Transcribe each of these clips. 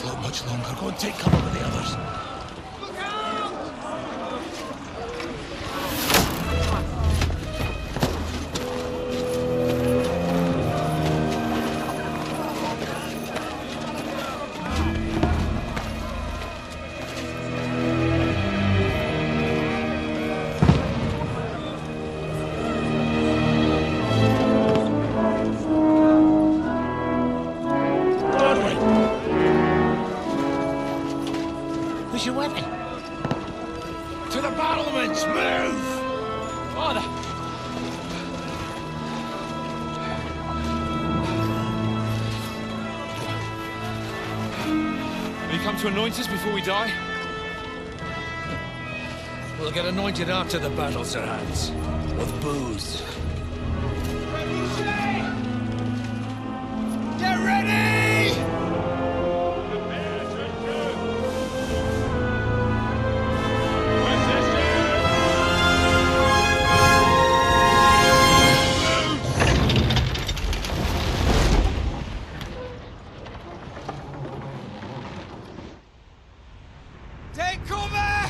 this lot much longer. Go and take cover with the others. Who's your weapon? To the battlements, move! Father! Will you come to anoint us before we die? We'll get anointed after the battle, Sir Hans. With booze. Get ready! Take cover!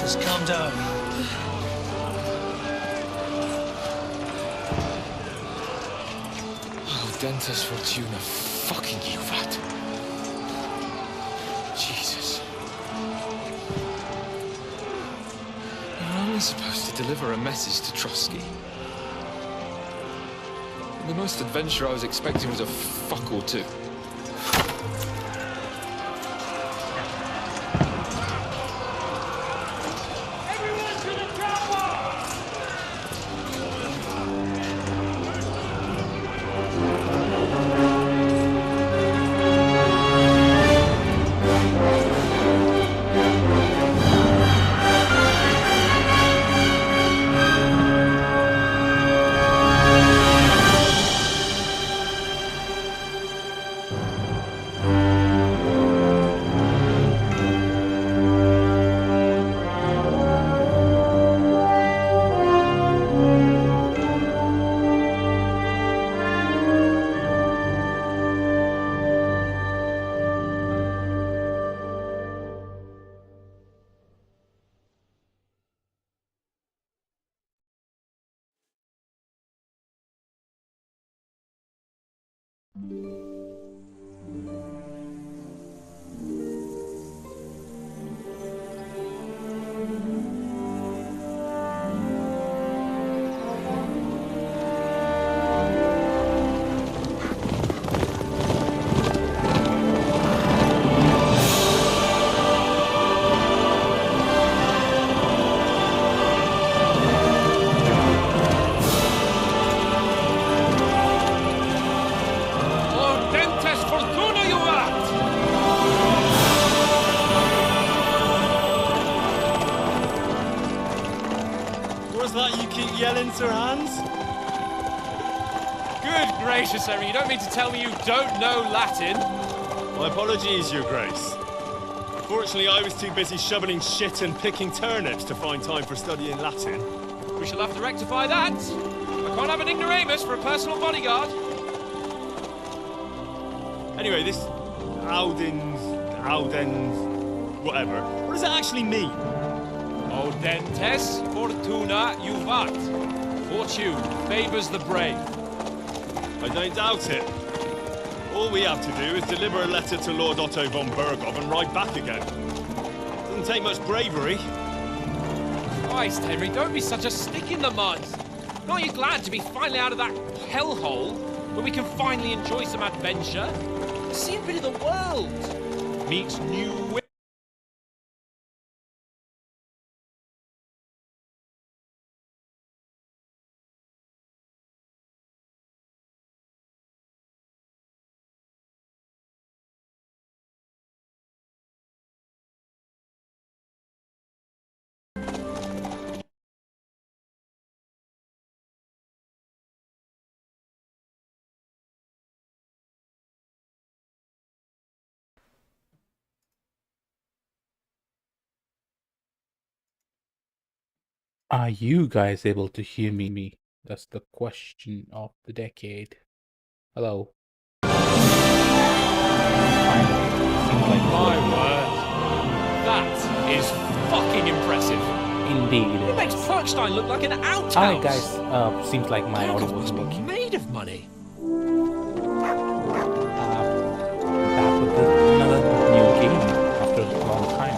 Just calm down. Oh, Dentes Fortuna, fucking you, rat. Jesus. You're only supposed to deliver a message to Trotsky. The most adventure I was expecting was a fuck or two. Yelling, Sir Hans? Good gracious, Harry, you don't mean to tell me you don't know Latin? My apologies, Your Grace. Unfortunately, I was too busy shoveling shit and picking turnips to find time for studying Latin. We shall have to rectify that. I can't have an ignoramus for a personal bodyguard. Anyway, this Audens, whatever. What does it actually mean? Audentes Fortuna Juvat. Fortune favours the brave. I don't doubt it. All we have to do is deliver a letter to Lord Otto von Berghoff and ride back again. Doesn't take much bravery. Christ, Henry, don't be such a stick in the mud. Aren't you glad to be finally out of that hellhole where we can finally enjoy some adventure? See a bit of the world. Meet new women. Are you guys able to hear me? That's the question of the decade. Hello. My word. That is fucking impressive. Indeed. It makes Perkstein look like an outhouse. Alright guys, seems like my audio Perkov was must be working. made of money. Back with another new game after a long time.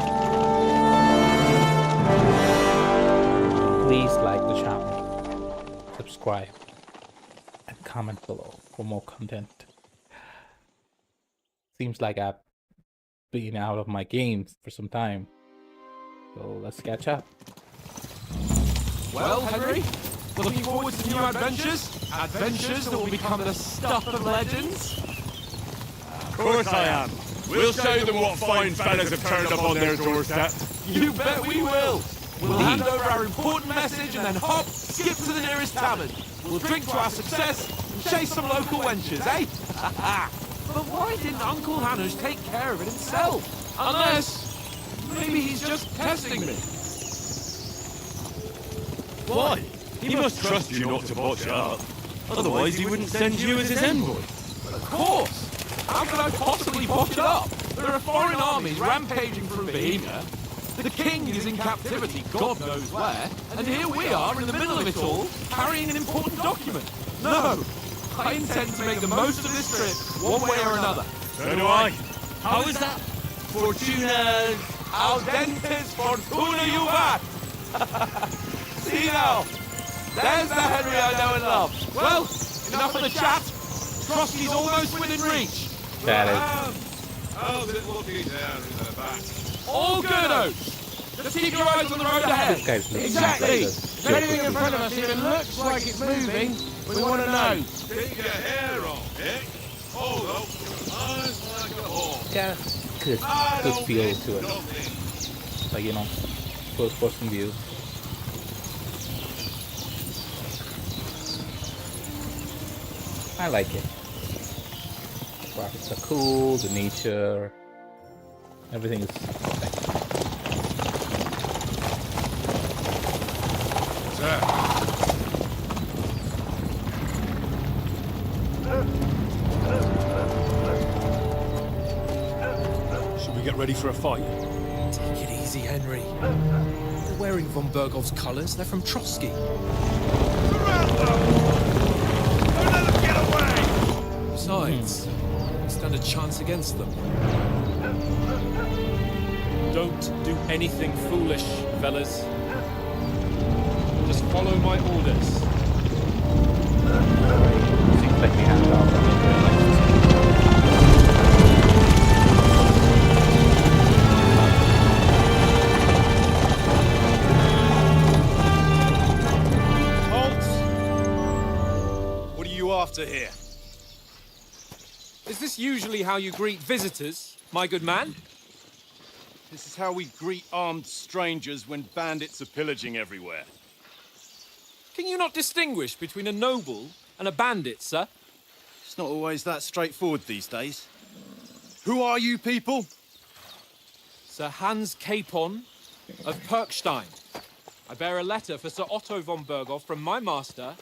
Please like the channel, subscribe, and comment below for more content. Seems like I've been out of my games for some time, so let's catch up. Well, Henry, looking forward to new adventures? Adventures that will become the stuff of legends? Of course I am. We'll show them what fine fellas have turned up on their doorstep. You bet we will. We'll hand over our important message and then hop, skip to the nearest tavern. We'll drink to our success and chase some local wenches, eh? But why didn't Uncle Hanners take care of it himself? Unless, maybe he's just testing me. Why? He must trust you not to botch it up. Otherwise he wouldn't send you as his envoy. Of course. How could I possibly botch it up? There are foreign armies rampaging through Bohemia. The king is in captivity, God knows where, and here we are in the middle of it all, carrying an important document. No! I intend to make the most of this trip, one way or another. So do I. How is that? Fortuna audentes fortuna juvat! See now, there's the Henry I know and love. Well, enough of the chat. Trotsky's almost within reach. That is. How's it looking down in the back? All good, Oates. Just keep your eyes on the road ahead. This guy's looking Exactly. like If anything in front of us even looks like it's moving, we want to know. Take your hair off, eh? Hold up. Eyes like a hawk. Yeah, good feel to it. Nothing. Like, you know, first person view. I like it. Graphics are cool, the nature, everything is perfect. Should we get ready for a fight? Take it easy, Henry. They're wearing von Bergov's colours. They're from Trotsky. Surround them! Don't let them get away! Besides, we stand a chance against them. Don't do anything foolish, fellas. Just follow my orders. Seems like we have it all. What are you after here? Is this usually how you greet visitors, my good man? This is how we greet armed strangers when bandits are pillaging everywhere. Can you not distinguish between a noble and a bandit, sir? It's not always that straightforward these days. Who are you people? Sir Hans Capon of Perkstein. I bear a letter for Sir Otto von Berghoff from my master,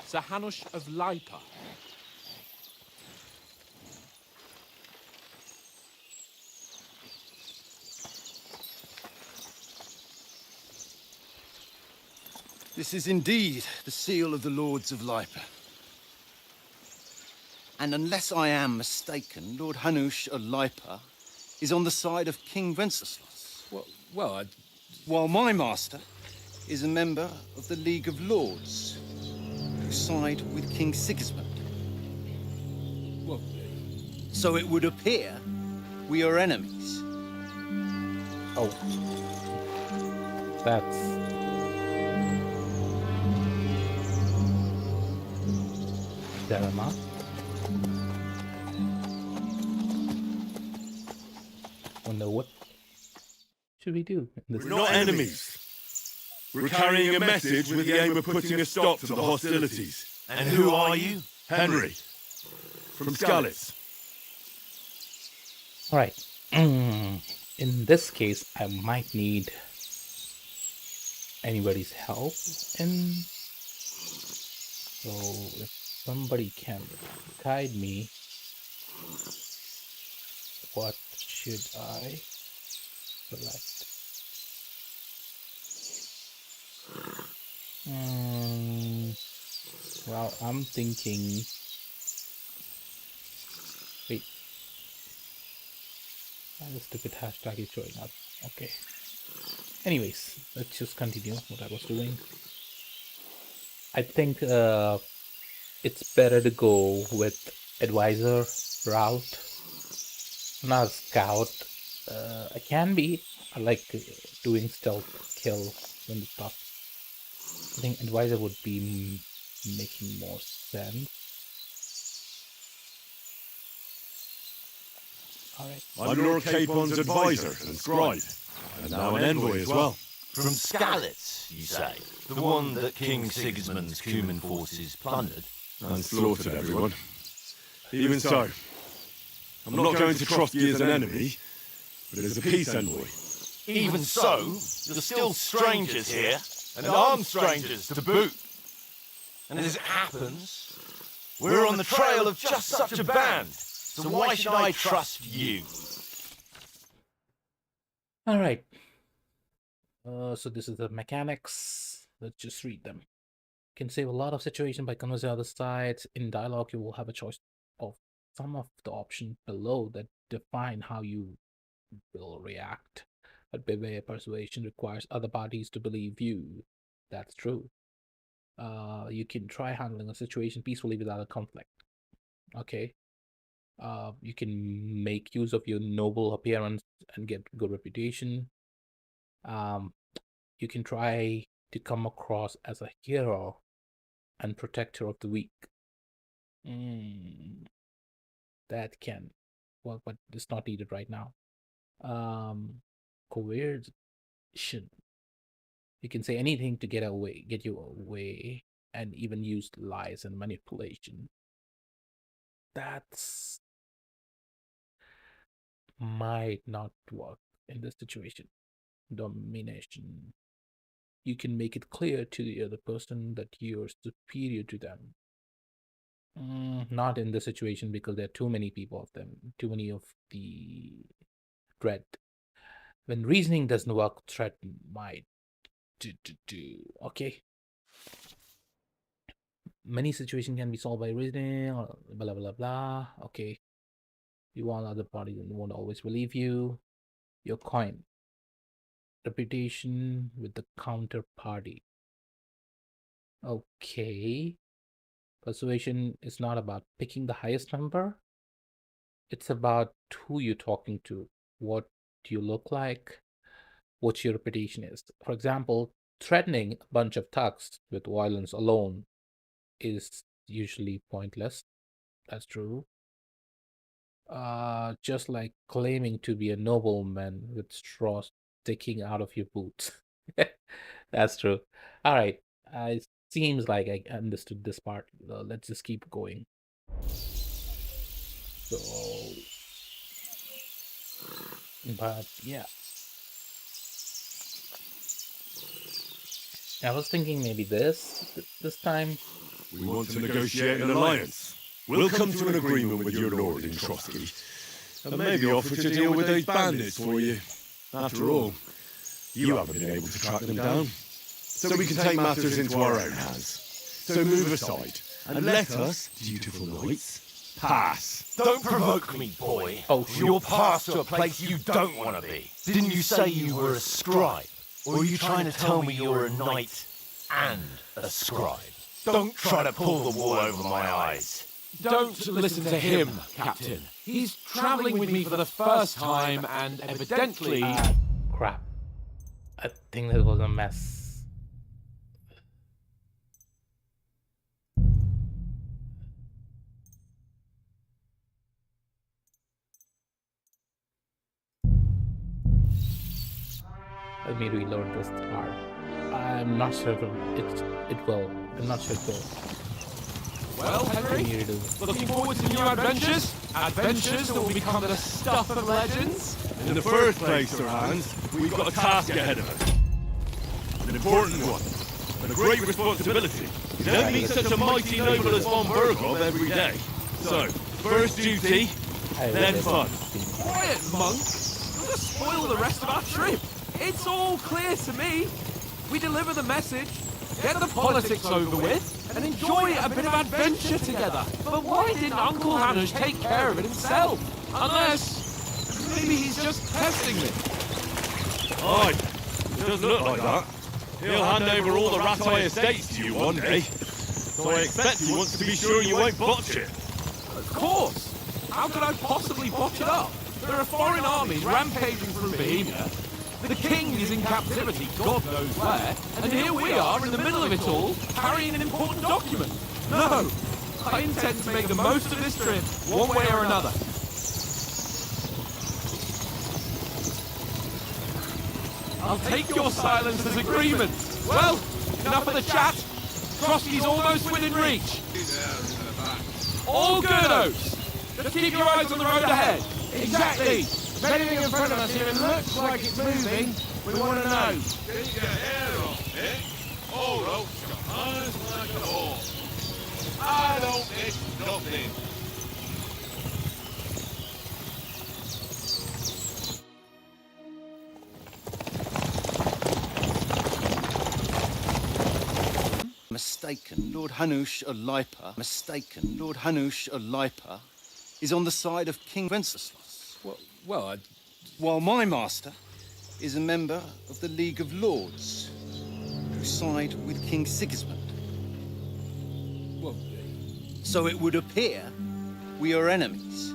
Sir Hanush of Leipa. This is indeed the seal of the Lords of Lipa. And unless I am mistaken, Lord Hanush of Lipa is on the side of King Wenceslas, Well, while my master is a member of the League of Lords, who side with King Sigismund. well, So it would appear we are enemies. Oh. That's... Dilemma. Wonder what should we do in this? We're not enemies. We're carrying a message with the aim of putting a stop to the hostilities. And who are you? Henry, from Skalitz. Alright. In this case, I might need anybody's help. And so if somebody can guide me, what should I select? Well, I'm thinking. Wait. The stupid hashtag is showing up. Okay. Anyways, let's just continue what I was doing. I think it's better to go with advisor route, not scout. I can be. I like doing stealth kill when the top. I think advisor would be making more sense. Alright. I'm Lord Capon's advisor and scribe, and now an envoy as well. From Skalitz, you say? The one that King Sigismund's Cuman forces plundered? And slaughtered everyone. Even so, I'm not going to Trotsky as an enemy, but as a peace envoy. Even so, you're still strangers here, and armed strangers to boot. And as it happens, we're on the trail of just such a band, so why should I trust you? Alright. So this is the mechanics. Let's just read them. Can save a lot of situation by convincing other sides. In dialogue, you will have a choice of some of the options below that define how you will react. But beware, persuasion requires other parties to believe you. That's true. You can try handling a situation peacefully without a conflict. Okay. You can make use of your noble appearance and get good reputation. You can try to come across as a hero and protector of the weak. That can, well, but it's not needed right now. Coercion. You can say anything to get you away, and even use lies and manipulation. That's might not work in this situation. Domination. You can make it clear to the other person that you're superior to them. Not in this situation because there are too many people of them, too many of the threat. When reasoning doesn't work, threat might do. Okay. Many situations can be solved by reasoning, or blah blah blah. Okay. You want other parties and won't always believe you. Your coin. Reputation with the counterparty. Okay. Persuasion is not about picking the highest number. It's about who you're talking to, what you look like, what your reputation is. For example, threatening a bunch of thugs with violence alone is usually pointless. That's true. Just like claiming to be a nobleman with straws sticking out of your boots. That's true. All right. It seems like I understood this part. Let's just keep going. So, but yeah. I was thinking maybe this time. We want to negotiate an alliance. We'll come to an agreement with your lord in Trotsky, and maybe offer to deal with those bandits for you. After all, you haven't been able to track them down. So we can take matters into our own hands. So move aside, and let us, dutiful knights, pass. Don't provoke me, boy. Oh, You're passed to a place you don't want to be. Didn't you say you were a scribe? Or are you trying to tell me you're a knight and a scribe? Don't try to pull the wool over my eyes. Don't listen to him, Captain. He's travelling with me for the first time and evidently... Crap. I think that was a mess. Let me reload this part. I'm not sure if it will. I'm not sure it will. Well, Henry, looking forward to new adventures? Adventures that will become the stuff of legends? In the first place, Sir Hans, we've got a task ahead of us. An important one, and a great responsibility. You don't meet such a mighty noble as von Bergov every day. So, first duty, then fun. Quiet, monk! You're going to spoil the rest of our trip. It's all clear to me. We deliver the message, get the politics over with, and enjoy a bit of adventure together. But why didn't Uncle Hanush take care of it himself? Unless maybe he's just testing me. Aye, it does look like that. He'll hand over all the Rattay estates to you one day. So I expect he wants to be sure you won't botch it. Of course. How could I possibly botch it up? There are foreign armies rampaging through Bohemia. The king is in captivity, God knows where, and here we are in the middle of it all, carrying an important document. No, I intend to make the most of this trip, one way or another. I'll take your silence as agreement. Well, enough of the chat. Trotsky's almost within reach. All good, Oaks. Just keep your eyes on the road ahead. Exactly. If anything in front of us here looks like it's moving, we want to know. Take your hair off, eh? All ropes are honest like a horse. I don't miss nothing. mistaken, Lord Hanush Alipa is on the side of King Wenceslas. Well, While my master is a member of the League of Lords, who side with King Sigismund. well, So it would appear we are enemies.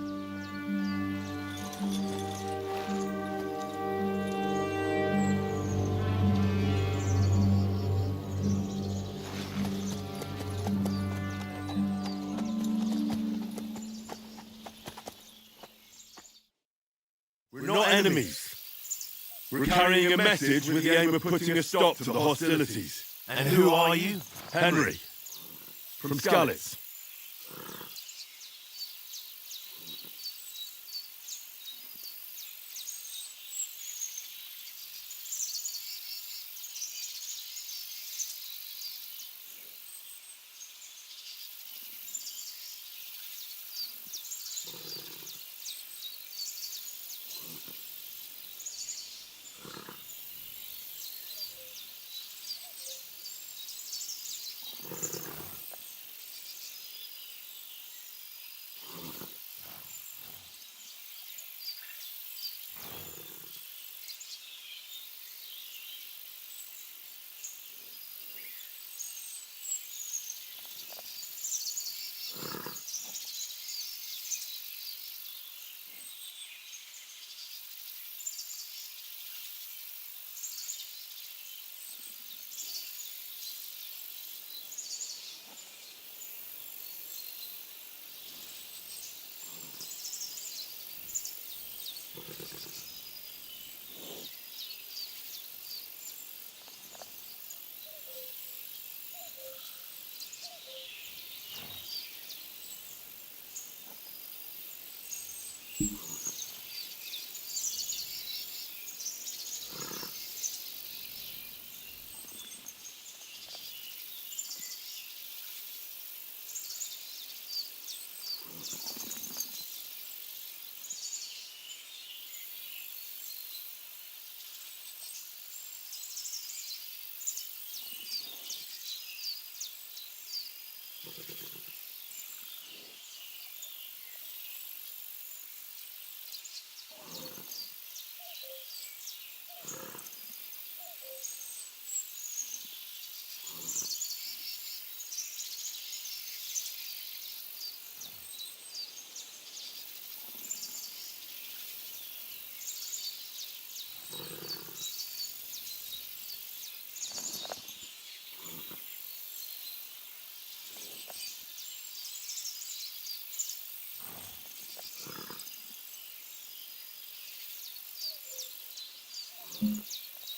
We're not enemies. We're carrying a message with the aim of putting a stop to the hostilities. And who are you? Henry, from Skalitz.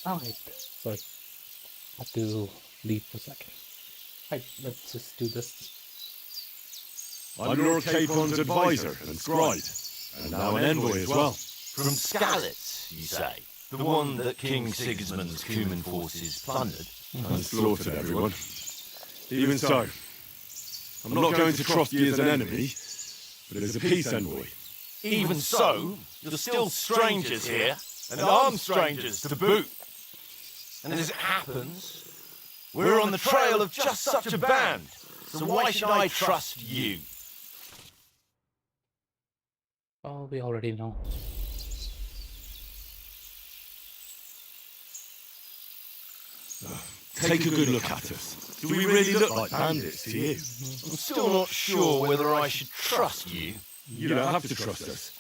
Alright, sorry. I have to leave for a second. Right, let's just do this. I'm Lord Capon's advisor and scribe, and now an envoy as well. From Skalitz, you say? The one that King Sigismund's Cuman forces plundered? And slaughtered everyone. Even so, I'm not going to trust you as an enemy, but as a peace envoy. Even so, you're still strangers here, and armed strangers to boot. And as it happens, we're on the trail of just such a band, so why should I trust you? Oh, we already know. Take a good look at us. Do we really look like bandits to you? I'm still not sure whether I should trust you. You don't have to trust us.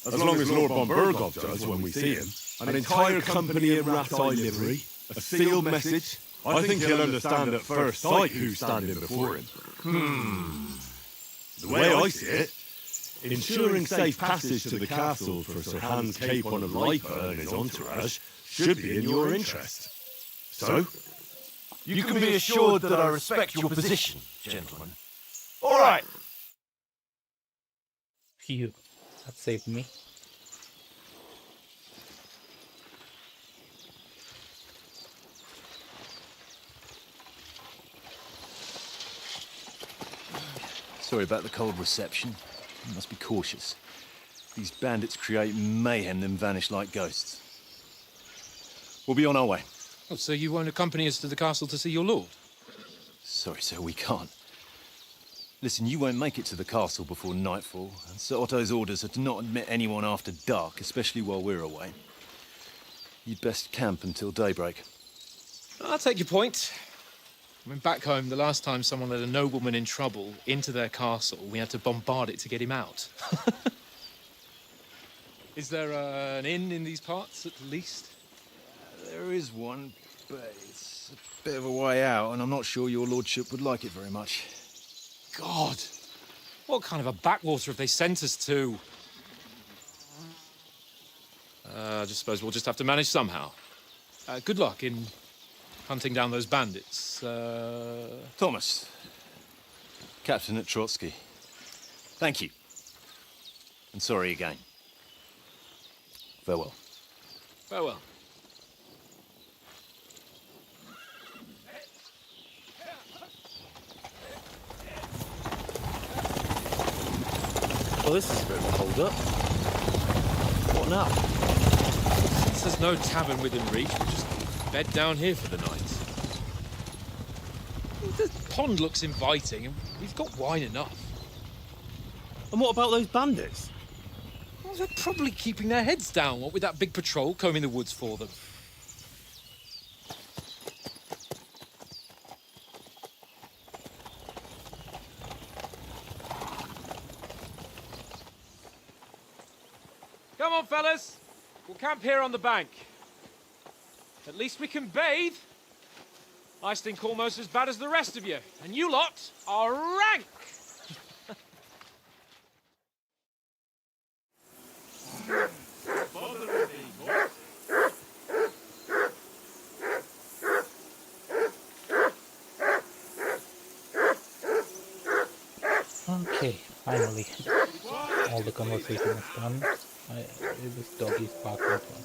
As long as Lord von Burgov does when we see him. An entire company in rat eye livery, a sealed message. I think he'll understand at first sight who's standing before him. The way I see it, ensuring safe passage to the castle for Sir Hans Capon of Lipa and his entourage should be in your interest. So? You can be assured that I respect your position, gentlemen. All right. Phew, that saved me. Sorry about the cold reception. You must be cautious. These bandits create mayhem, then vanish like ghosts. We'll be on our way. Oh, so you won't accompany us to the castle to see your lord? Sorry, sir, we can't. Listen, you won't make it to the castle before nightfall, and Sir Otto's orders are to not admit anyone after dark, especially while we're away. You'd best camp until daybreak. I'll take your point. I mean, back home, the last time someone let a nobleman in trouble into their castle, we had to bombard it to get him out. Is there an inn in these parts, at least? There is one, but it's a bit of a way out, and I'm not sure your lordship would like it very much. God! What kind of a backwater have they sent us to? I just suppose we'll just have to manage somehow. Good luck in hunting down those bandits. Thomas, Captain at Trotsky. Thank you. And sorry again. Farewell. Farewell. Well, this is a bit of a hold-up. What now? Since there's no tavern within reach, we'll just bed down here for the night. The pond looks inviting, and we've got wine enough. And what about those bandits? Well, they're probably keeping their heads down, what with that big patrol combing the woods for them. Come on, fellas. We'll camp here on the bank. At least we can bathe. I stink almost as bad as the rest of you, and you lot are rank! Okay, finally. All the conversation is done. This doggy's barking for.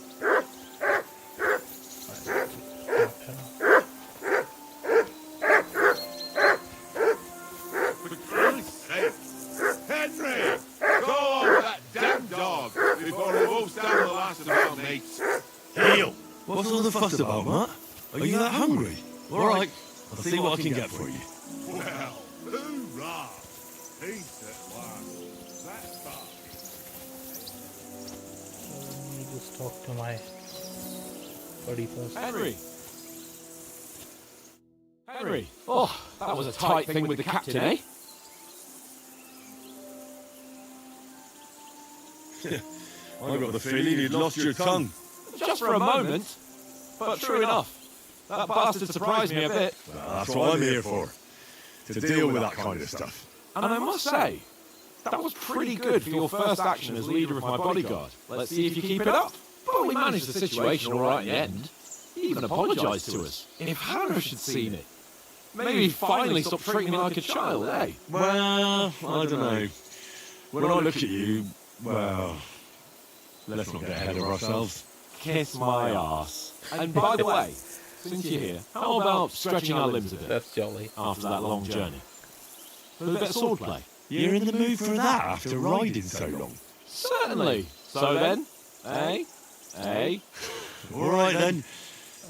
For Christ's sake! Henry! Go on with that damn dog before he wolfs down the last of our mates. Heel! What's all the fuss about, Matt? Are you that hungry? All right, I'll see what I can get for you. Well, hoorah! Peace at last. That's fine. Let me just talk to my buddy first. Henry! Henry! Oh, that was a tight thing with the captain, eh? I got the feeling you'd lost your tongue. Just for a moment. But true enough. That bastard surprised me a bit. Well, that's what I'm here for. To deal with that kind of stuff. And I must say, that was pretty good for your first action as leader of my bodyguard. Let's see if you keep it up. But we managed the situation all right in the end. He even apologised to us. If Harish had seen it, maybe he'd finally stop treating me like a child, eh? Well, I don't know. When I look at you, well, let's not get ahead of ourselves. Kiss my arse. And by the way, since you're here, how about stretching our limbs a bit That's jolly. after that long journey? With a bit of swordplay? You're in the mood for that after riding so long. Certainly. So then, eh? Eh? All right then.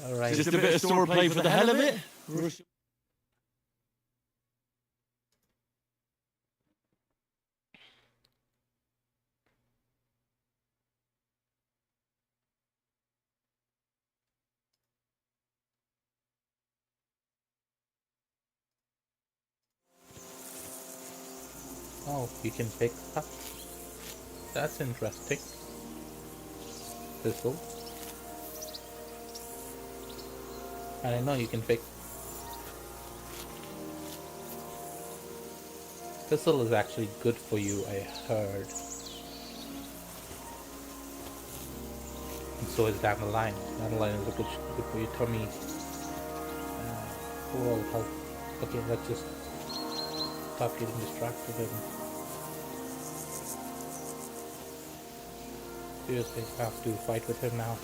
Alright. Just a bit of swordplay for the hell of it? Oh, you can pick up. That's interesting. Thistle. And I know you can pick. Thistle is actually good for you, I heard. And so is dandelion. Dandelion is good for your tummy. Overall health. Okay, let's just stop getting distracted and seriously have to fight with him now.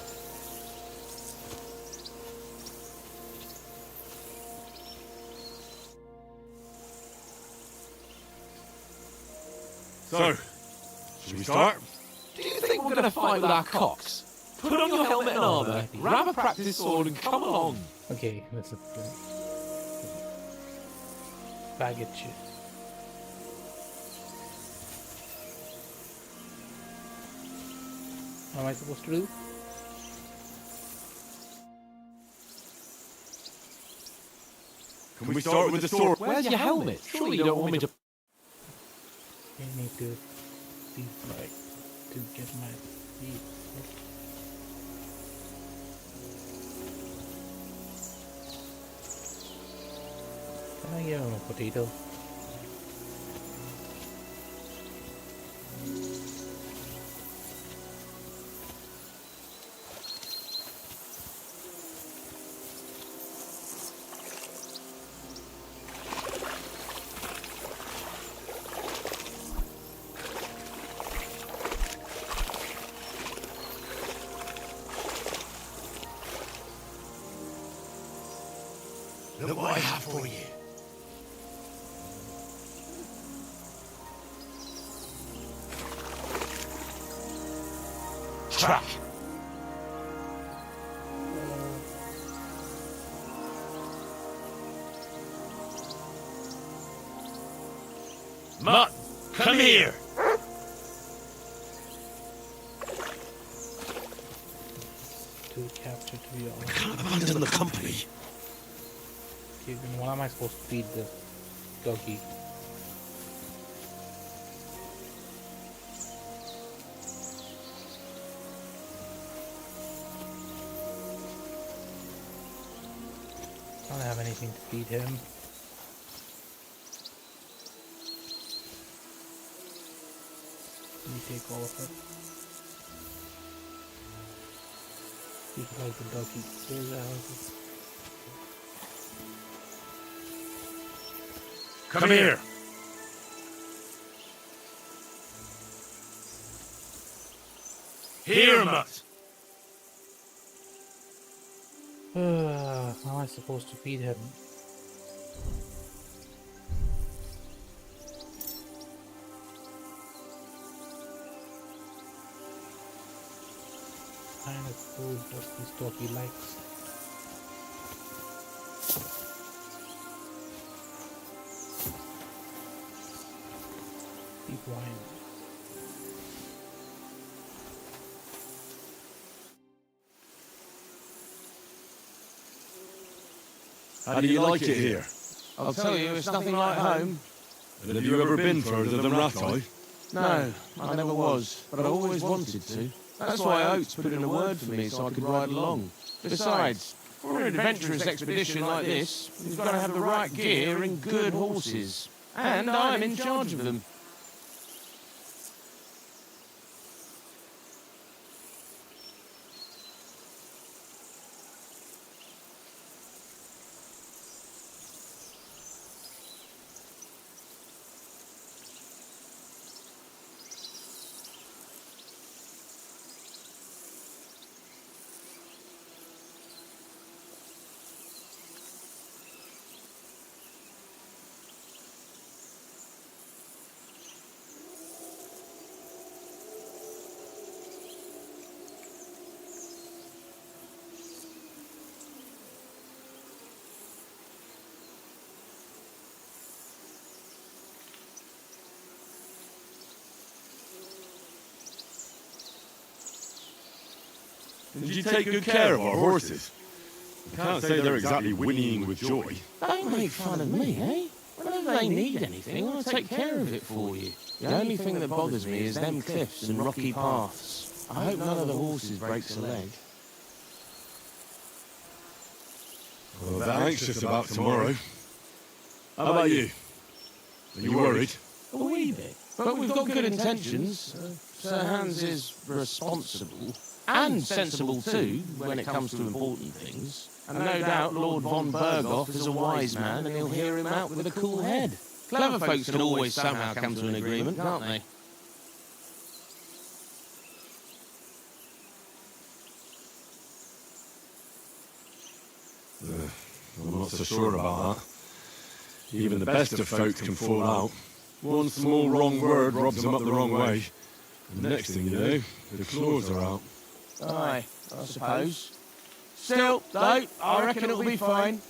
So, should we start? Do you think we're going to fight with our cocks? Put on your helmet and armour, grab a practice sword and come along. Okay, this is baggage. What am I supposed to do? Can we start with the sword? Where's your helmet? Surely you don't want me to... I need to be like to get my feet. Can I give him a potato? Look what I have for you. Track. Mutt, come here. To capture, to be honest. Can't abandon the company. Okay, then what am I supposed to feed the doggy? I don't have anything to feed him. Let me take all of it. Feed like the doggy. Here's the houses. Come here. Here, Mutt. How am I supposed to feed him? What kind of food does this doggy likes? Keep wine. How do you like it here? I'll tell you, it's nothing like home. And have you ever been further than Rathai? No, I never was, but I always wanted to. That's why Oates put in a word for me so I could ride along. Besides, for an adventurous expedition like this, you've got to have the right gear and good horses. And I'm in charge of them. Did you take good care of our horses? I can't say they're exactly whinnying with joy. Don't make fun of me, eh? Whenever they need anything, I'll take care of it for you. The only thing that bothers me is them cliffs and rocky paths. I hope none of the horses breaks a leg. Well, they're anxious about tomorrow. How about you? Are you worried? A wee bit. But we've got good intentions. Sir Hans is responsible. And sensible too, when it comes to important things. And no doubt Lord von Berghoff is a wise man and he'll hear him out with a cool head. Clever folks can always somehow come to an agreement, can't they? I'm not so sure about that. Even the best of folk can fall out. One small wrong word robs them up the wrong way. And the next thing you know, the claws are out. Aye, I suppose. Still, though, I reckon it'll be fine.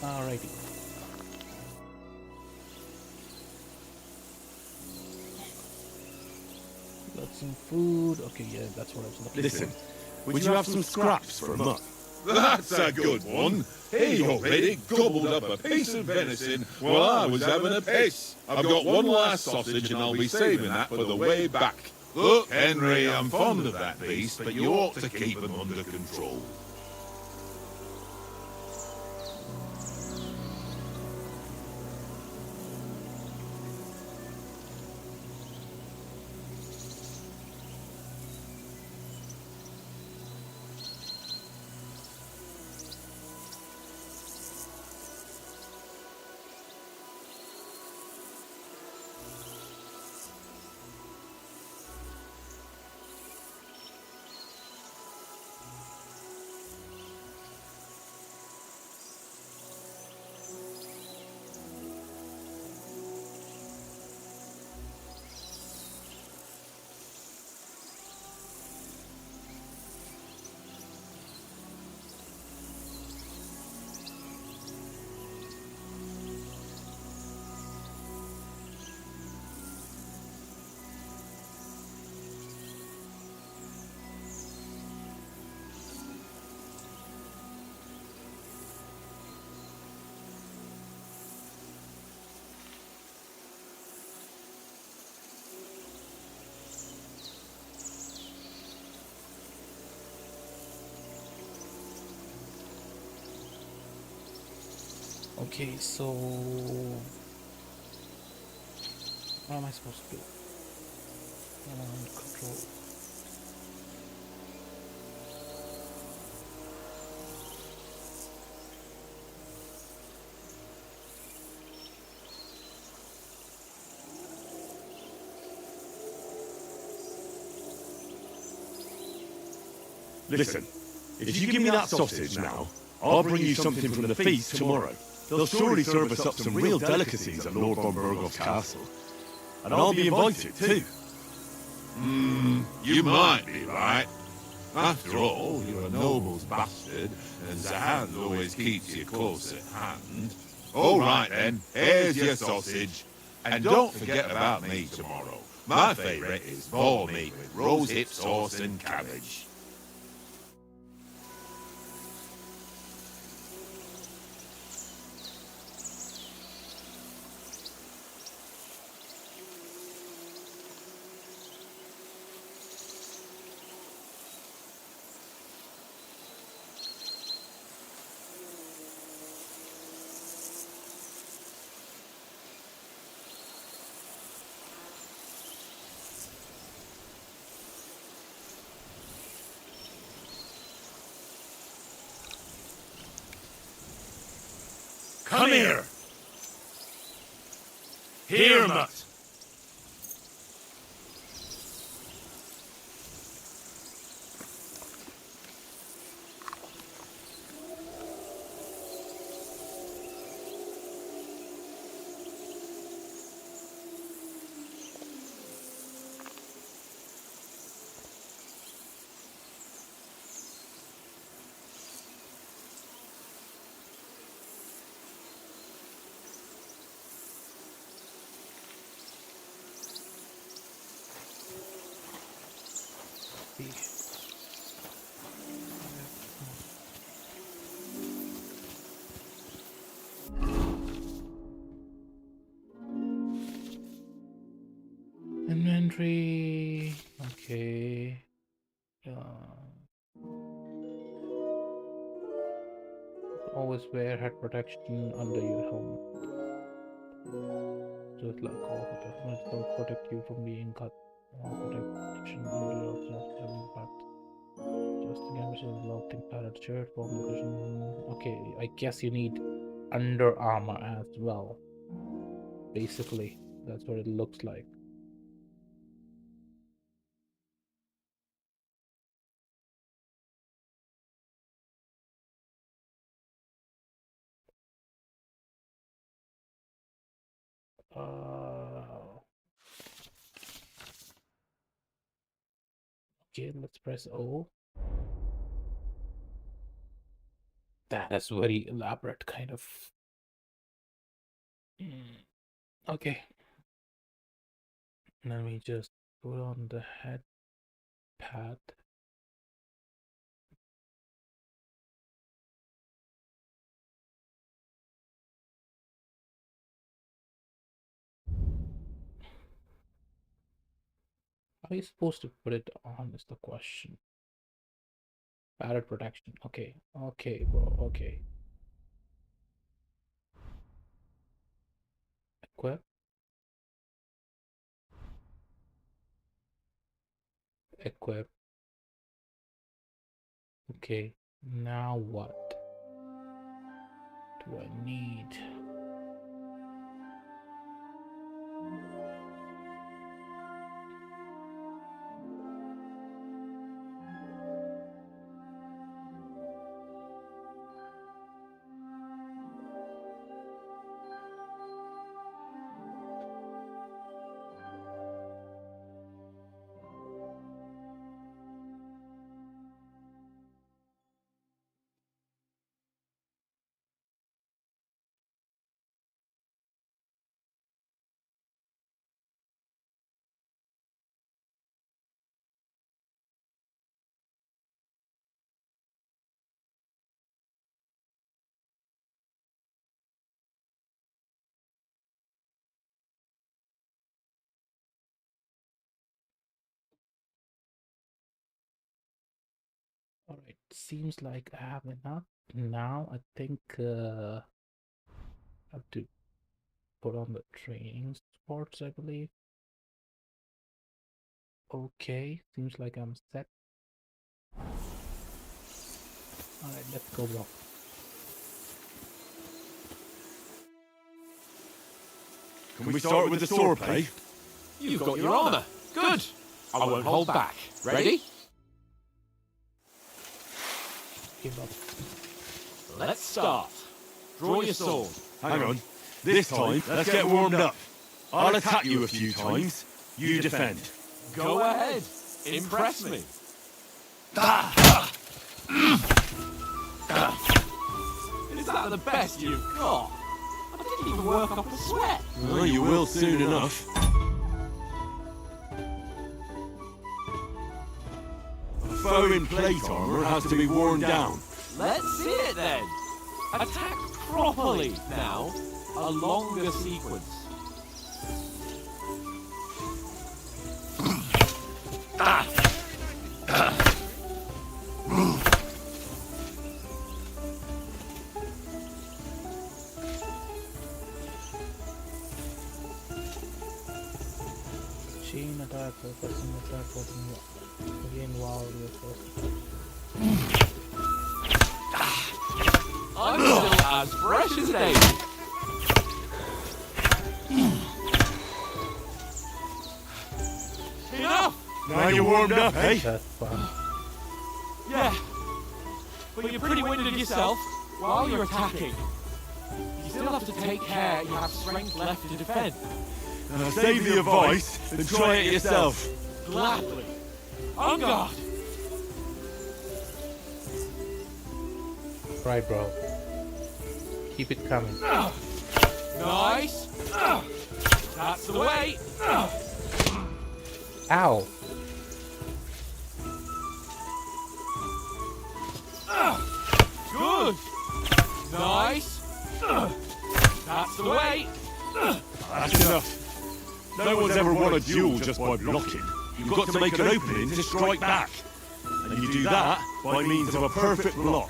Alrighty. Got some food. Okay, yeah, that's what I was looking Listen, would you have some scraps for a month? That's a good one. He already gobbled up a piece of venison while I was having a piss. I've got one last sausage and I'll be saving that for the way back. Look, Henry, I'm fond of that beast, but you ought to keep him under control. Okay, so what am I supposed to do? Control. Listen, if you give me that sausage now, I'll bring you something from the feast tomorrow. They'll surely serve us up some real delicacies at Lord von Bergov's castle. And I'll be invited too. You might be right. After all, you're a noble's bastard, and Zahan always keeps you close at hand. All right then, here's your sausage. And don't forget about me tomorrow. My favourite is boar meat with rose hip sauce and cabbage. Come here! Here, mutt! Inventory. Okay. Always wear head protection under your helmet. Just like all protections will protect you from being cut. All protection under your impact. Just the damage is locked in padded shirt, form cushion. Okay, I guess you need under armor as well. Basically, that's what it looks like. Okay, let's press O. That is very elaborate kind of Okay. Let me just put on the head pad. How are you supposed to put it on is the question. Parrot protection. Okay. Okay, bro. Okay. Equip. Equip. Okay. Now what do I need? All right. Seems like I have enough. Now I think I have to put on the training sports, I believe. Okay, seems like I'm set. Alright, let's go, bro. Can we start with the sword play? You've got your armour. Good. I won't hold back. Ready? Give up. Let's start. Draw your sword. Hang on. This time, let's get warmed up. I'll attack you a few times. You defend. Go ahead. Impress me. Is that the best you've got? I didn't even work up a sweat. Well, you will soon enough. A foe in plate armour has to be worn down. Let's see it then. Attack properly now. A longer sequence. Chain attack, focusing attack, again while you're first. I'm still as fresh as daisy. Enough! Now you're warmed up, eh? That's fun. Yeah. But you're pretty winded yourself while you're attacking. You still have to take care you have strength left to defend. Save the advice and try it yourself. Gladly. On guard! Right, bro. Keep it coming. Nice! That's the way! Ow! Good! Nice! That's the way! That's enough. No one's ever won a duel just by blocking. You've got to make an opening to strike back. And you do that by means of a perfect block.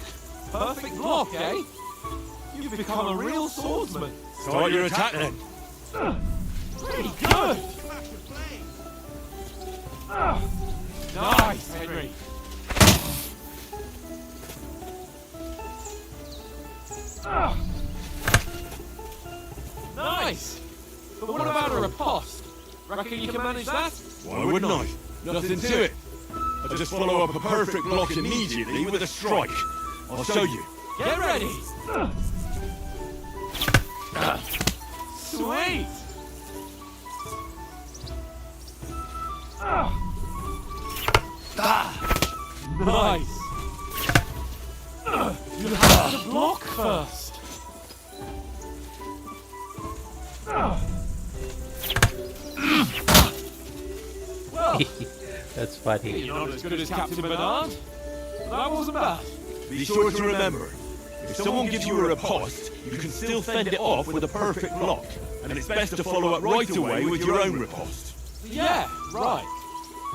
Perfect block, eh? You've become a real swordsman. Start your attack then. Pretty good! Nice, Henry. Nice! But what about a riposte? Reckon you can manage that? Why wouldn't I? Nothing to it. I just follow up a perfect block immediately with a strike. I'll show you. Get ready! Sweet! Nice! You have to block first. But he... You're not as good as Captain Bernard. But that wasn't bad. Be sure to remember, if someone gives you a riposte, you can still fend it off with a perfect block. And it's best to follow up right away with your own riposte. Yeah, right.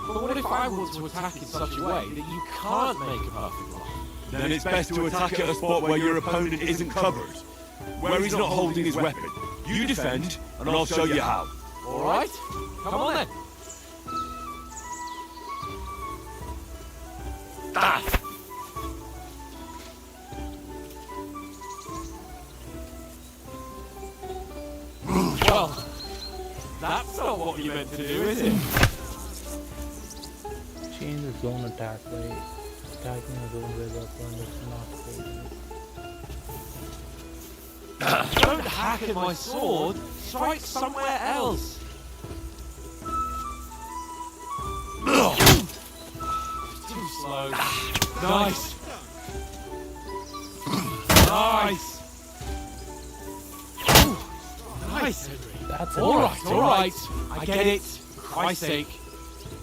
But what if I want to attack in such a way that you can't make a perfect block? Then it's best to attack at a spot where your opponent isn't covered, where he's not holding his weapon. You defend, and I'll show you how. All right, come on then. Well, that's not what you meant to do, is it? Change the zone attack by attacking a zone where the opponent is not holding it. Don't hack at my sword. Strike somewhere else. Too slow. Nice. Nice. Nice, Henry. That's All right. I get it. For Christ's sake.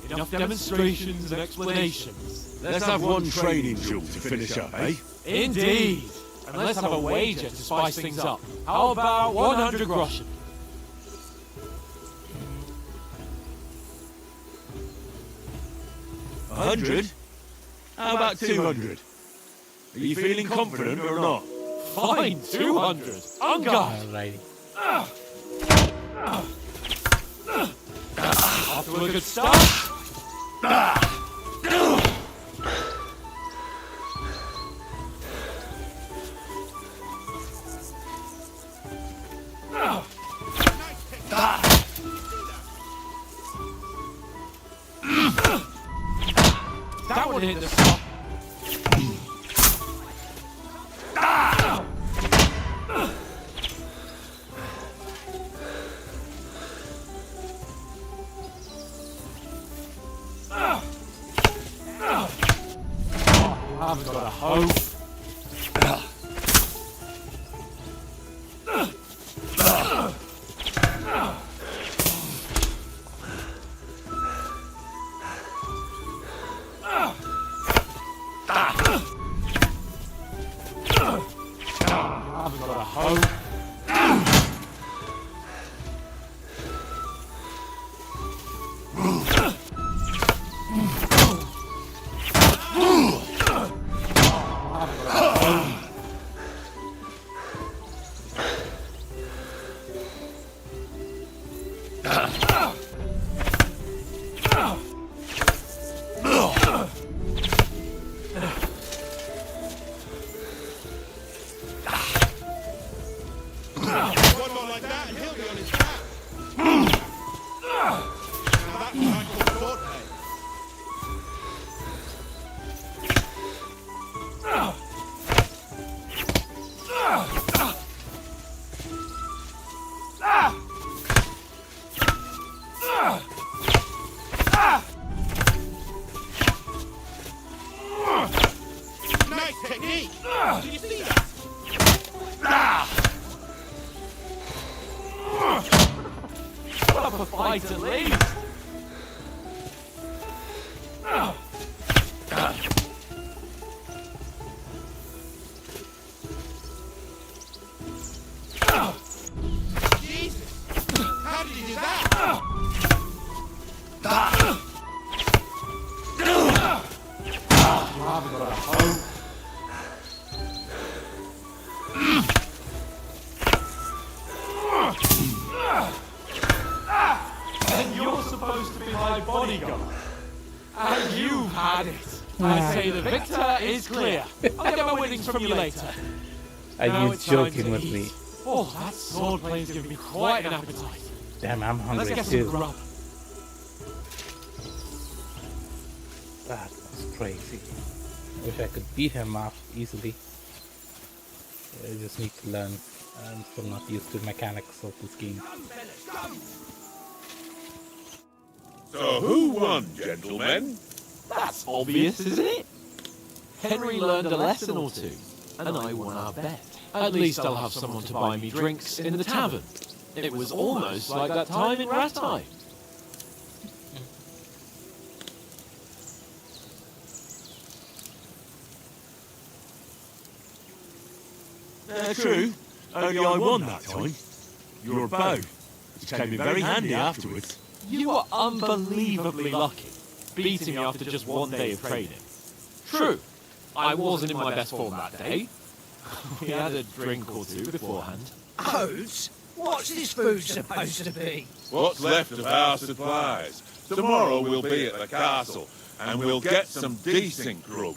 Enough demonstrations and explanations. Let's have one training duel to finish up, eh? Indeed. And let's have a wager to spice things up. How about 100 groschen? $100? How about 200? Are you feeling confident or not? Fine, 200. On guard. Alrighty. Off to a good start. That one hit the spot. I've got a hope. I've got a hope. One more like that and he'll be on his back. Now that's what I call swordplay. Nice technique! Did you see that? Put up a fight at least. Jesus! How did he do that? I've got a hope. And you're supposed to be my bodyguard. And you've had it. I say the victor is clear. I'll get my winnings from you later. Are Now you it's time joking to with eat. me? Oh, that swordplane's giving me quite an appetite. Damn, I'm Let's hungry get some too. grub. That was crazy. Wish I could beat him off easily. I just need to learn. I'm still not used to the mechanics of this game. So who won, gentlemen? That's obvious, isn't it? Henry learned a lesson or two, and I won our bet. At least I'll have someone to buy me drinks in the tavern. It was almost like that time in Rattay. True. Only I won that time. Your bow, which came in very handy afterwards. You were unbelievably lucky, beating me after just one day of training. True, I wasn't in my best form that day. We had a drink or two beforehand. Oats? What's this food supposed to be? What's left of our supplies? Tomorrow we'll be at the castle, and we'll get some decent grub.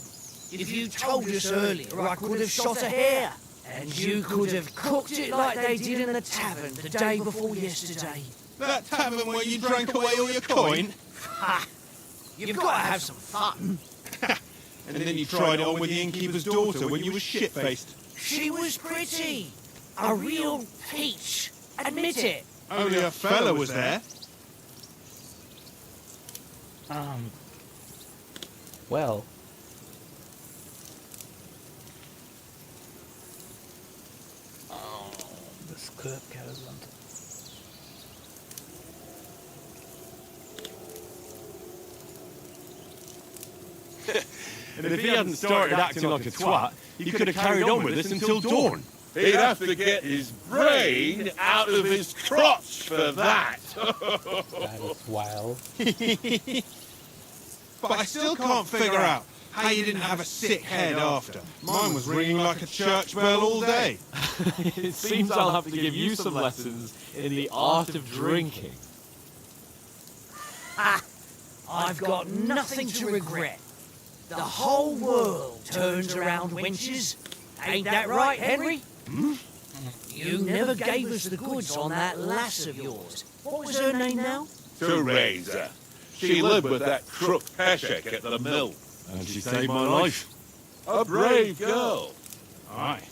If you told us earlier, I could have shot a hare. And you could have cooked it like they did in the tavern the day before yesterday. That tavern where you drank away all your coin? Ha! You've got to have some fun. And then you tried it on with the innkeeper's daughter when you were shit-faced. She was pretty. A real peach. Admit it. Only a fella was there. Well. This club carries on. And if he hadn't started acting like a twat, he could have carried on with us until dawn. He'd have to get his brain out of his crotch for that. That is wild. But I still can't figure out how you didn't have a sick head after. Mine was ringing like a church bell all day. It seems I'll have to give you some lessons in the art of drinking. Ha! I've got nothing to regret. The whole world turns around wenches. Ain't that right, Henry? Hmm? You never gave us the goods on that lass of yours. What was her name now? Teresa. She lived with that crook Peshek at the mill. And she saved my life. A brave girl. Aye.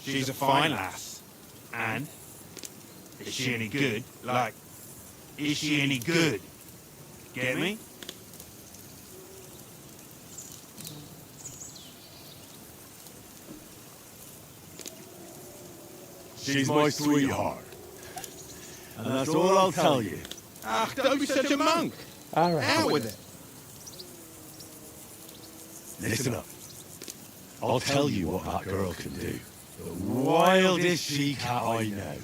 She's a fine lass. And? Is she any good? Like, is she any good? Get me? She's my sweetheart. And that's all I'll tell you. Ah, don't be such a monk. All right. Out with it. Listen up. I'll tell you what that girl can do. The wildest she-cat I know.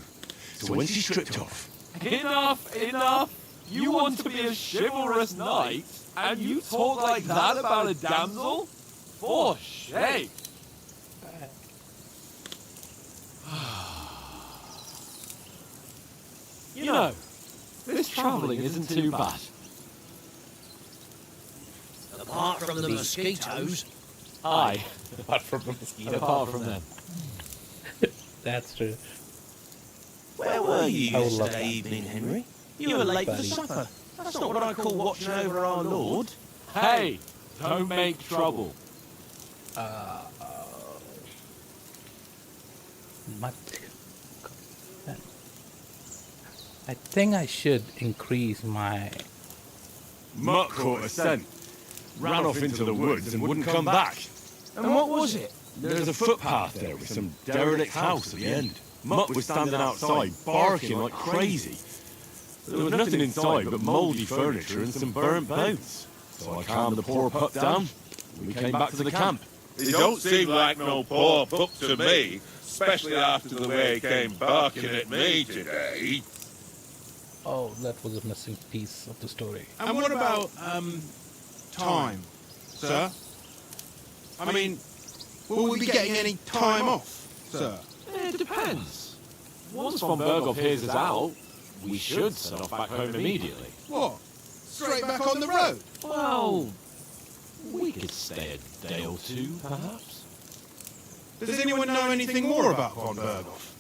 So when she's stripped off... Enough, enough! You want to be a chivalrous knight, and you talk like that about a damsel? For shame! You know, this travelling isn't too bad. Apart from the mosquitoes. Aye, Apart from the mosquito. apart from them. That's true. Where were you I would love yesterday that. evening, Henry? You were late for Buddy. supper. That's not what I call watching over our Lord. Hey, don't make trouble. Mutt. I think I should increase my... Mutt caught a scent. Ran off into the woods and wouldn't come back. And what was it? There's a footpath there with some derelict house at the end. Mutt was standing outside, barking like crazy. There was nothing inside but mouldy furniture and some burnt boats. So I calmed the poor pup down, and we came back to the camp. He don't seem like no poor pup to me, especially after the way he came barking at me today. Oh, that was a missing piece of the story. And what about, time, sir? I mean, will we be getting any time off, sir? It depends. Once von Berghoff hears us out, we should set off back home immediately. What? Straight back on the road? Well, we could stay a day or two, perhaps. Does anyone know anything more about von Berghoff?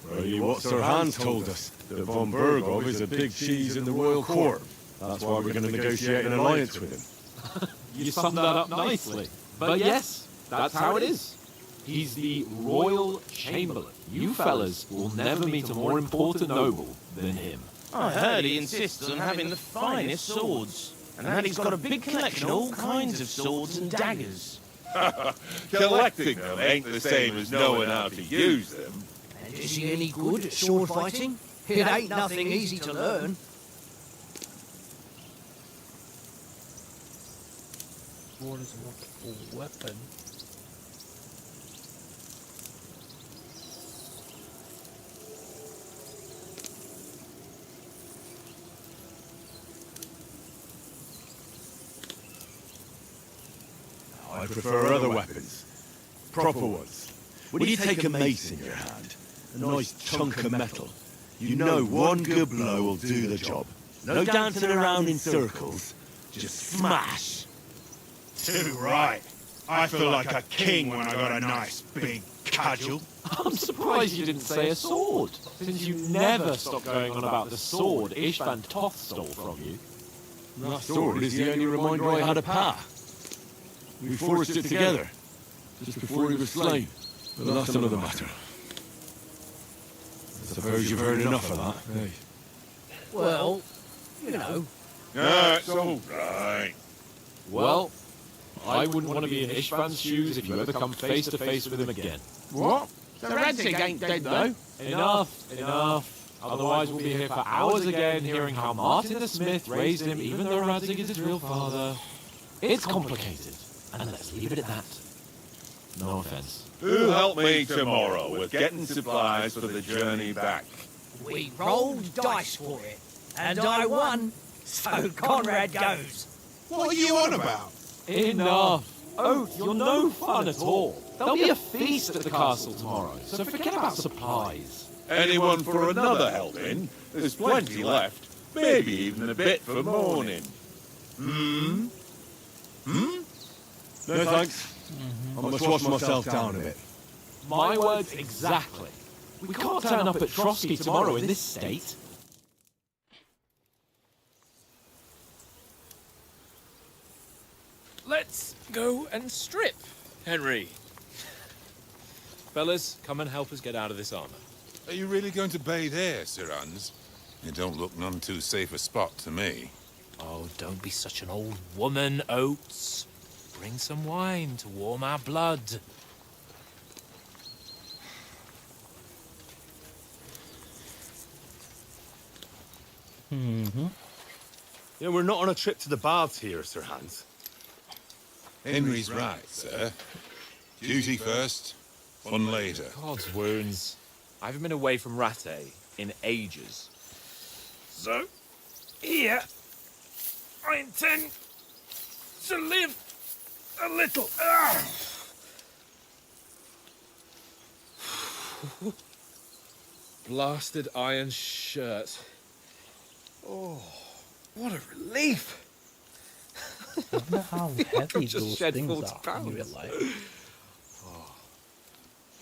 Really, what Sir Hans told us, that von Berghoff is a big cheese in the royal court. That's why we're going to negotiate an alliance with him. You summed that up nicely. But yes, that's how it is. He's the royal chamberlain. You fellas will never meet a more important noble than him. I heard he insists on having the finest swords, and that he's got a big collection of all kinds of swords and daggers. Collecting them ain't the same as knowing how to use them. And is he any good at sword fighting? It ain't nothing easy to learn. What is a wonderful weapon? I prefer other weapons. Proper ones. When you take a mace in your hand, a nice chunk of metal, you know one good blow will do the job. No dancing around in circles. Just smash. Too right. I feel like a king when I got a nice big cudgel. I'm surprised you didn't say a sword, since you never stop going on about the sword Ishvan Toth stole from you. That sword is the only reminder I had of Pa. We forged it together, just before he was slain. But that's another matter. I suppose you've heard enough of that, eh? Well, you know. That's all right. Well, I wouldn't want to be in Ishvan's shoes if you ever come face to face with him again. What? The Radzig ain't dead, though. Enough. Otherwise we'll be here for hours again hearing how Martin the Smith raised him even though Radzig is his real father. It's complicated, and let's leave it at that. No offense. Who'll help me tomorrow with getting supplies for the journey back? We rolled dice for it, and I won. So Conrad goes. What are you on about? Enough. Oath, you're no fun at all. There'll be a feast at the castle tomorrow, so forget about supplies. Anyone for another helping? There's plenty left. Maybe even a bit for morning. No thanks. I must wash myself down a bit. My words exactly. We can't turn up at Trotsky tomorrow in this state. Let's go and strip, Henry. Fellas, come and help us get out of this armor. Are you really going to bathe here, Sir Hans? It don't look none too safe a spot to me. Oh, don't be such an old woman, Oates. Bring some wine to warm our blood. Yeah, we're not on a trip to the baths here, Sir Hans. Henry's right, sir. Duty first, fun later. God's wounds. I haven't been away from Rattay in ages. So, here, I intend to live a little. Blasted iron shirt. Oh, what a relief! I wonder how heavy just those shed things 40 are in real pounds. life.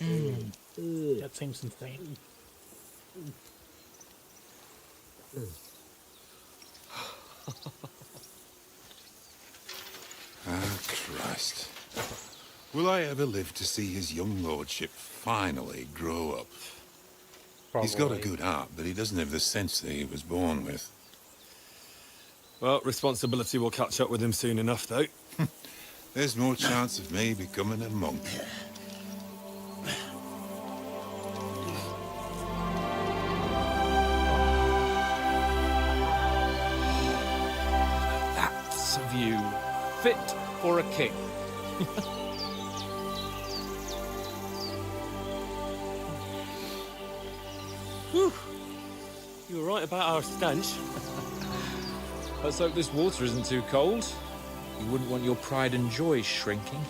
That seems insane. Ah, Christ. Will I ever live to see his young lordship finally grow up? He's got a good heart, but he doesn't have the sense that he was born with. Well, responsibility will catch up with him soon enough, though. There's more chance of me becoming a monk. That's a view fit for a king. Whew. You were right about our stench. Let's hope this water isn't too cold. You wouldn't want your pride and joy shrinking.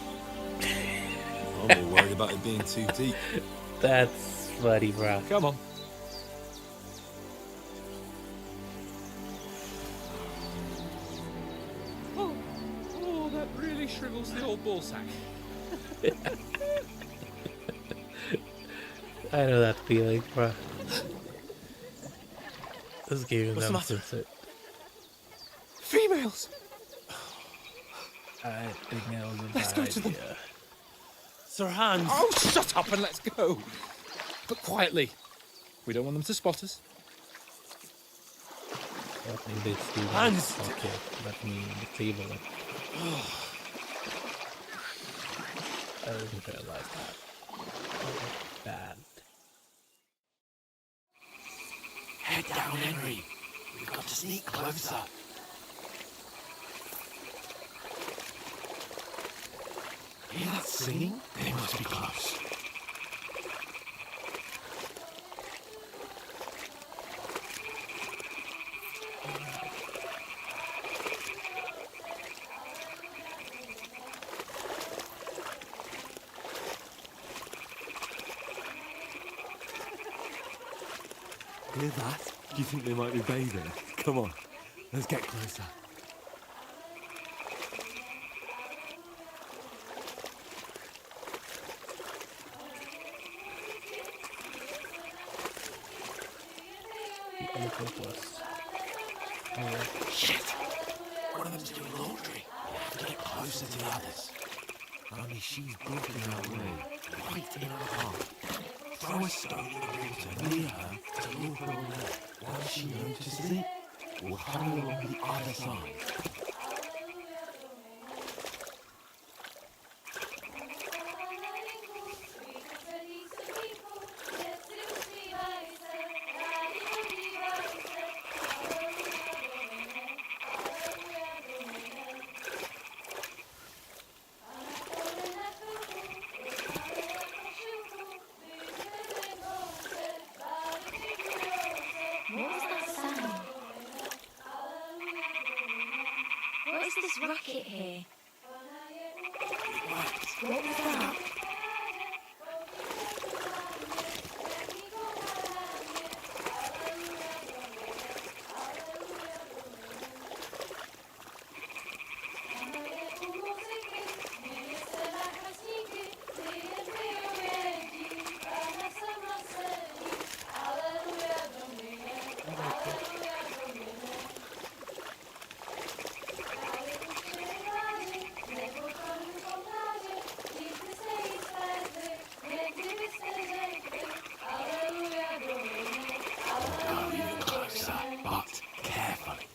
I'm more worried about it being too deep. That's funny, bro. Come on. Oh, that really shrivels the old ball sack. I know that feeling, bro. This game is uncensored. Females! I think that was a Let's bad go to them. idea. Sir Hans! Oh, shut up and let's go! But quietly. We don't want them to spot us. I think they still Hans! Okay, let me disable it. I didn't realize that. Bad. Head down, Henry. We've got to sneak closer. Hear that singing? They must be close. Hear that? Do you think they might be bathing? Come on, let's get closer. The elephant was. Shit! One of them's doing laundry. We have to get closer to the others. Only she's blocking our way, right in our path. Throw a stone in the water near her to lure her away. Once she notices it, we'll hurry along the other side. What was that sound? What is this racket here? What was that? But carefully.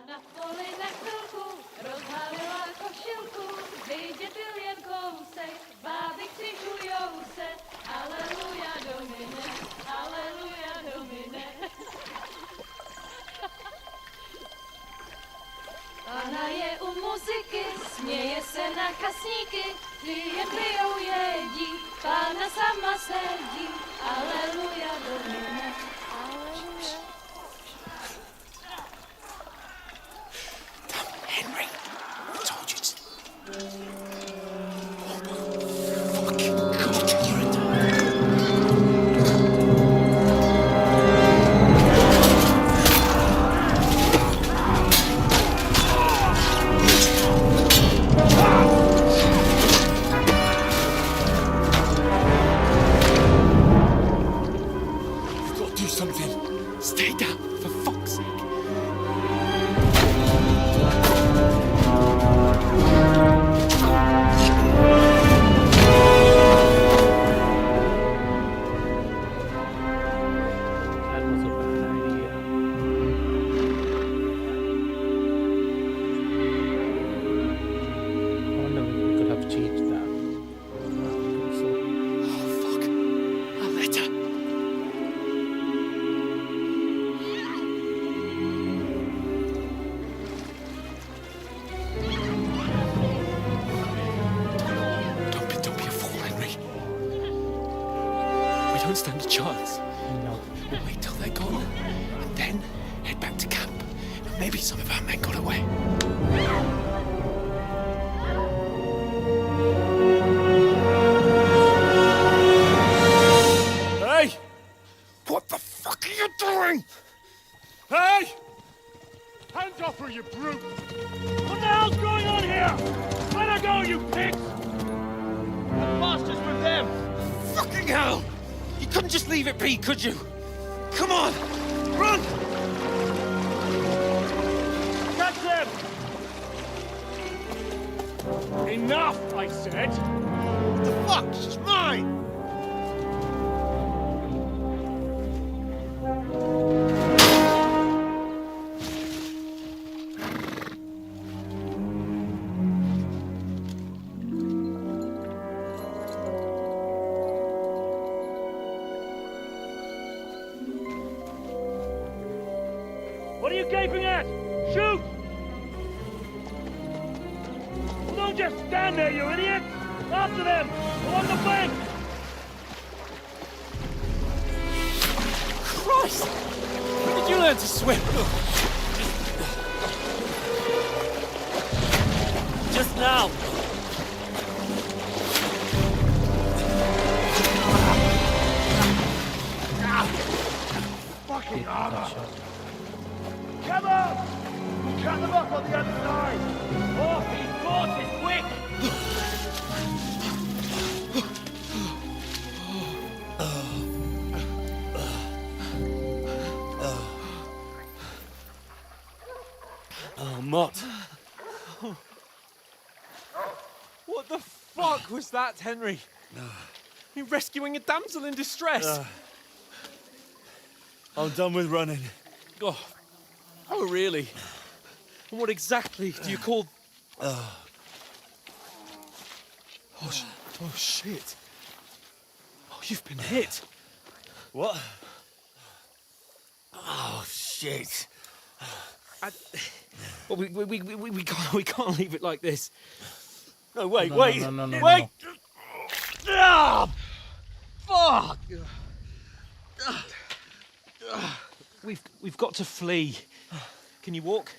Na poli na chvilku rozhalila košilku, vyjde byl jen kousek, báby křižujou se, aleluja domine, aleluja domine. Pana je u muziky, směje se na kasníky, ty jen pijou jedí, Pána sama sedí, aleluja domine, aleluja. Henry, I told you to... You've got to do something. Stay down, for fuck's sake. That was a bad idea. I wonder if we could have changed that. I don't think so. Oh, fuck. A letter. Don't be a fool, Henry. We don't stand a chance. No. We'll wait till they're gone, and then head back to camp. Maybe some of our men got away. Hey! What the fuck are you doing? Hey! Hands off her, you brute! What the hell's going on here? Let her go, you pigs! The bastards with them! Fucking hell! You couldn't just leave it be, could you? Come on, run! Catch them! Enough, I said! What the fuck? She's mine! What are you gaping at? Shoot! Well, don't just stand there, you idiot! After them! Along the bank! Christ! When did you learn to swim? now! Fucking armor! Come on! We'll cut them off on the other side! Off these forces, quick! Oh, Mott. What the fuck was that, Henry? You rescuing a damsel in distress? I'm done with running. Oh, really? And what exactly do you call... Oh, shit. Oh, you've been hit. What? Oh, shit. Well, we can't leave it like this. No, wait, No, wait. no, no, no, no, wait! Ah! Fuck! We've got to flee. Can you walk?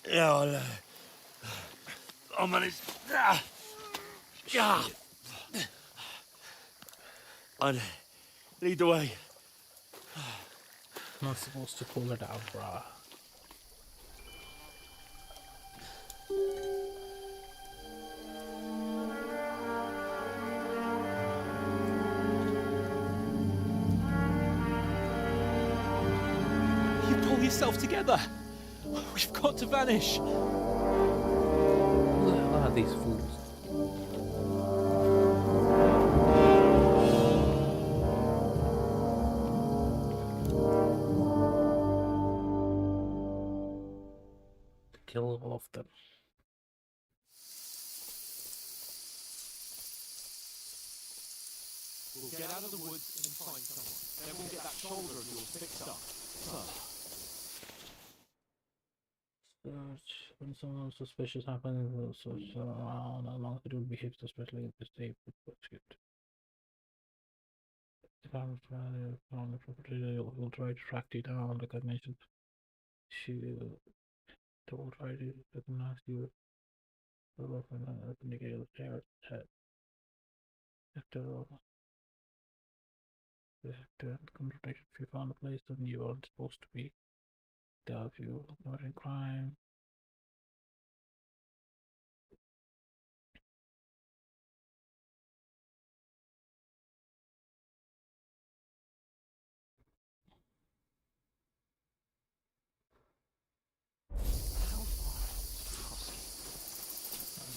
Yeah, I'll manage. I'd lead the way. Not supposed to pull it out, bruh. You pull yourself together. We've got to vanish. Who the hell are these fools? Kill all of them. We'll get out of the woods and find someone. Then we'll get that shoulder of yours fixed up. Search. When someone suspicious happens, we'll search around as long as it will behave suspiciously if the state would prosecute. If I'm found the perpetrator, will try to track you down. Recognition. She will try to recognize you. The weapon indicator the terror's head. After all, the contradiction. If you found a place that you weren't supposed to be, if you committing crime.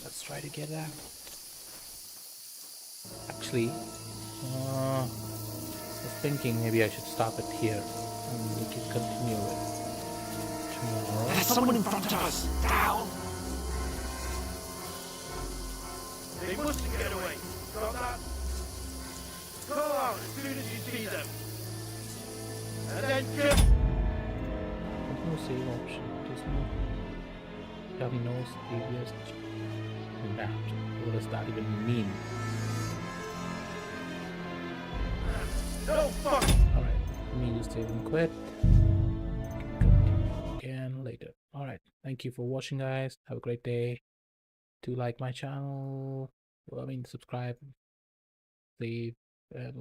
Let's try to get out. Actually, I was thinking maybe I should stop it here and we can continue it tomorrow. There's someone in front of us! Down! They must get away. Got that? Call out as soon as you see them. And then just... There's no save option. There's no. You have no previous map. What does that even mean? No fuck! Alright, let me just save and quit. Continue again later. Alright, thank you for watching, guys. Have a great day. Do like my channel. Well, I mean, subscribe, leave, and